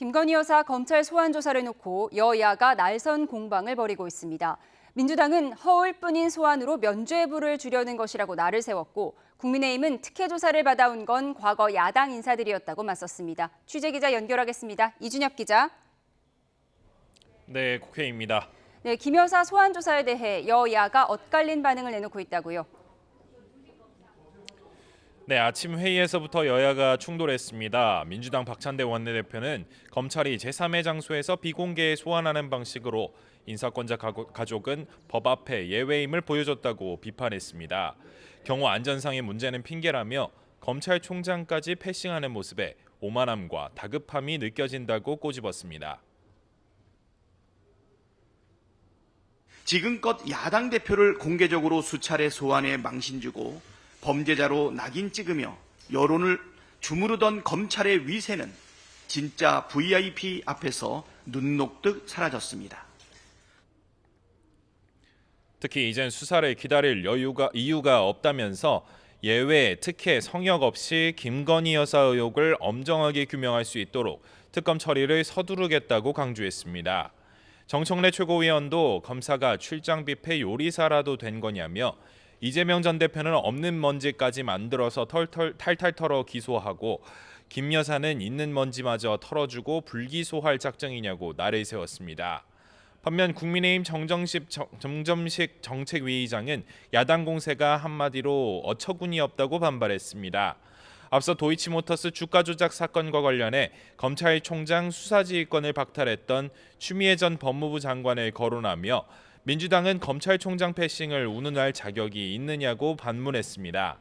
김건희 여사 검찰 소환 조사를 놓고 여야가 날선 공방을 벌이고 있습니다. 민주당은 허울뿐인 소환으로 면죄부를 주려는 것이라고 날을 세웠고 국민의힘은 특혜 조사를 받아온 건 과거 야당 인사들이었다고 맞섰습니다. 취재기자 연결하겠습니다. 이준엽 기자. 네, 국회입니다. 네, 김 여사 소환 조사에 대해 여야가 엇갈린 반응을 내놓고 있다고요. 네, 아침 회의에서부터 여야가 충돌했습니다. 민주당 박찬대 원내대표는 검찰이 제3의 장소에서 비공개에 소환하는 방식으로 인사권자 가족은 법 앞에 예외임을 보여줬다고 비판했습니다. 경호 안전상의 문제는 핑계라며 검찰총장까지 패싱하는 모습에 오만함과 다급함이 느껴진다고 꼬집었습니다. 지금껏 야당 대표를 공개적으로 수차례 소환해 망신주고 범죄자로 낙인 찍으며 여론을 주무르던 검찰의 위세는 진짜 VIP 앞에서 눈 녹듯 사라졌습니다. 특히 이젠 수사를 기다릴 이유가 없다면서 예외, 특혜, 성역 없이 김건희 여사 의혹을 엄정하게 규명할 수 있도록 특검 처리를 서두르겠다고 강조했습니다. 정청래 최고위원도 검사가 출장 뷔페 요리사라도 된 거냐며 이재명 전 대표는 없는 먼지까지 만들어서 탈탈 털어 기소하고 김 여사는 있는 먼지마저 털어주고 불기소할 작정이냐고 날을 세웠습니다. 반면 국민의힘 정점식 정책위의장은 야당 공세가 한마디로 어처구니 없다고 반발했습니다. 앞서 도이치모터스 주가 조작 사건과 관련해 검찰총장 수사지휘권을 박탈했던 추미애 전 법무부 장관을 거론하며 민주당은 검찰총장 패싱을 운운할 자격이 있느냐고 반문했습니다.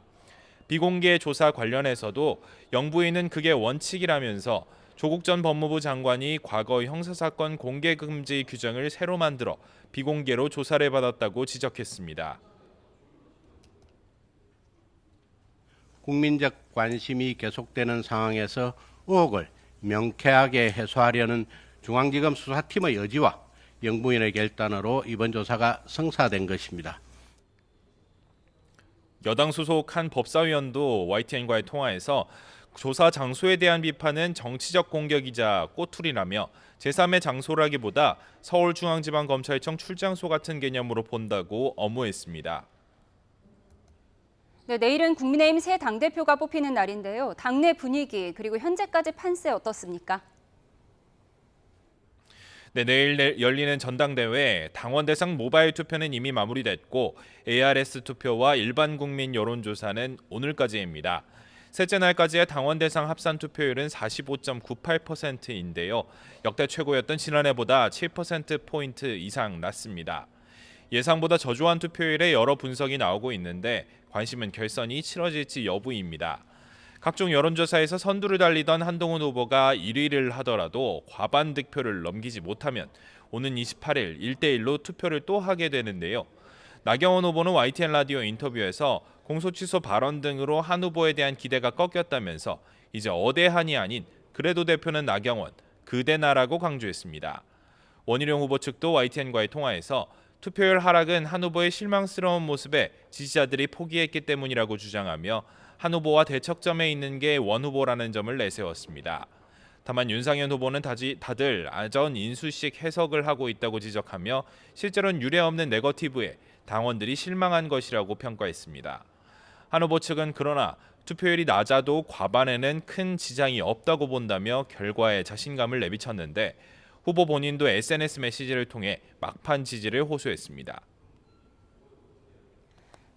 비공개 조사 관련해서도 영부인은 그게 원칙이라면서 조국 전 법무부 장관이 과거 형사사건 공개 금지 규정을 새로 만들어 비공개로 조사를 받았다고 지적했습니다. 국민적 관심이 계속되는 상황에서 의혹을 명쾌하게 해소하려는 중앙지검 수사팀의 의지와 영부인의 결단으로 이번 조사가 성사된 것입니다. 여당 소속 한 법사위원도 YTN과의 통화에서 조사 장소에 대한 비판은 정치적 공격이자 꼬투리라며 제3의 장소라기보다 서울중앙지방검찰청 출장소 같은 개념으로 본다고 엄호했습니다. 네, 내일은 국민의힘 새 당대표가 뽑히는 날인데요. 당내 분위기 그리고 현재까지 판세 어떻습니까? 네, 내일 열리는 전당대회 당원 대상 모바일 투표는 이미 마무리됐고 ARS 투표와 일반 국민 여론조사는 오늘까지입니다. 셋째 날까지의 당원 대상 합산 투표율은 45.98%인데요. 역대 최고였던 지난해보다 7%포인트 이상 낮습니다. 예상보다 저조한 투표율에 여러 분석이 나오고 있는데 관심은 결선이 치러질지 여부입니다. 각종 여론조사에서 선두를 달리던 한동훈 후보가 1위를 하더라도 과반 득표를 넘기지 못하면 오는 28일 1대1로 투표를 또 하게 되는데요. 나경원 후보는 YTN 라디오 인터뷰에서 공소취소 발언 등으로 한 후보에 대한 기대가 꺾였다면서 이제 어대한이 아닌 그래도 대표는 나경원, 그대나라고 강조했습니다. 원희룡 후보 측도 YTN과의 통화에서 투표율 하락은 한 후보의 실망스러운 모습에 지지자들이 포기했기 때문이라고 주장하며 한 후보와 대척점에 있는 게 원 후보라는 점을 내세웠습니다. 다만 윤상현 후보는 다들 아전 인수식 해석을 하고 있다고 지적하며 실제로는 유례없는 네거티브에 당원들이 실망한 것이라고 평가했습니다. 한 후보 측은 그러나 투표율이 낮아도 과반에는 큰 지장이 없다고 본다며 결과에 자신감을 내비쳤는데 후보 본인도 SNS 메시지를 통해 막판 지지를 호소했습니다.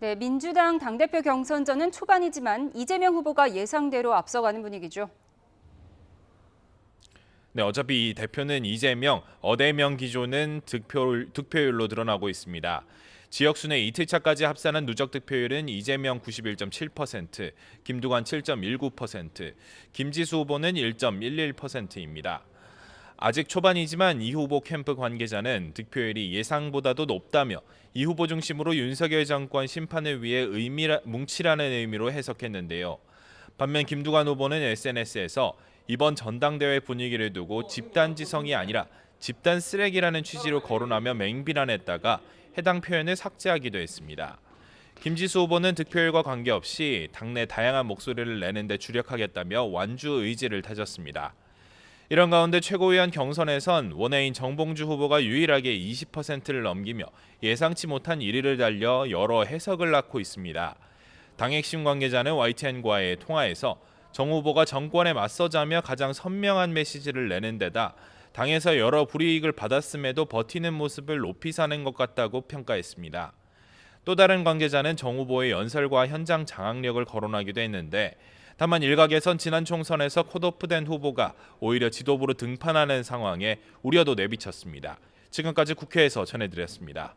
네, 민주당 당대표 경선전은 초반이지만 이재명 후보가 예상대로 앞서가는 분위기죠. 네, 어차피 이 대표는 이재명, 어대명 기조는 득표율로 드러나고 있습니다. 지역순회 이틀차까지 합산한 누적 득표율은 이재명 91.7%, 김두관 7.19%, 김지수 후보는 1.11%입니다. 아직 초반이지만 이 후보 캠프 관계자는 득표율이 예상보다도 높다며 이 후보 중심으로 윤석열 정권 심판을 위해 뭉치라는 의미로 해석했는데요. 반면 김두관 후보는 SNS에서 이번 전당대회 분위기를 두고 집단지성이 아니라 집단 쓰레기라는 취지로 거론하며 맹비난했다가 해당 표현을 삭제하기도 했습니다. 김지수 후보는 득표율과 관계없이 당내 다양한 목소리를 내는 데 주력하겠다며 완주 의지를 다졌습니다. 이런 가운데 최고위원 경선에선 원내인 정봉주 후보가 유일하게 20%를 넘기며 예상치 못한 1위를 달려 여러 해석을 낳고 있습니다. 당 핵심 관계자는 YTN과의 통화에서 정 후보가 정권에 맞서자며 가장 선명한 메시지를 내는 데다 당에서 여러 불이익을 받았음에도 버티는 모습을 높이 사는 것 같다고 평가했습니다. 또 다른 관계자는 정 후보의 연설과 현장 장악력을 거론하기도 했는데 다만 일각에선 지난 총선에서 컷오프된 후보가 오히려 지도부로 등판하는 상황에 우려도 내비쳤습니다. 지금까지 국회에서 전해드렸습니다.